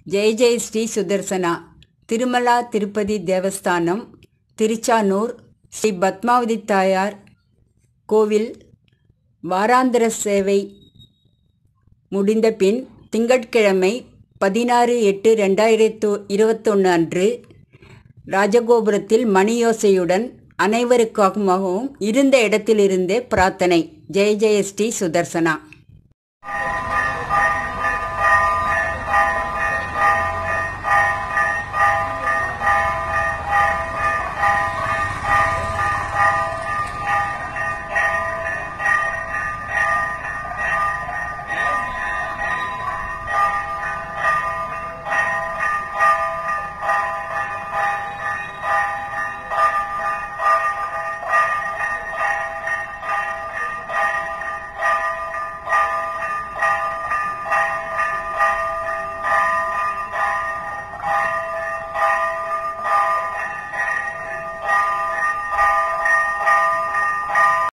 ஜெய ஜெய ஸ்ரீ சுதர்சனா. திருமலா திருப்பதி தேவஸ்தானம், திருச்சானூர் ஸ்ரீ பத்மாவதி தாயார் கோவில் வாராந்திர சேவை முடிந்த பின் திங்கட்கிழமை 16/8/2021 அன்று ராஜகோபுரத்தில் மணியோசையுடன் அனைவருக்காகவும் இருந்த இடத்திலிருந்தே பிரார்த்தனை. ஜெய ஜெய ஸ்ரீ சுதர்சனா.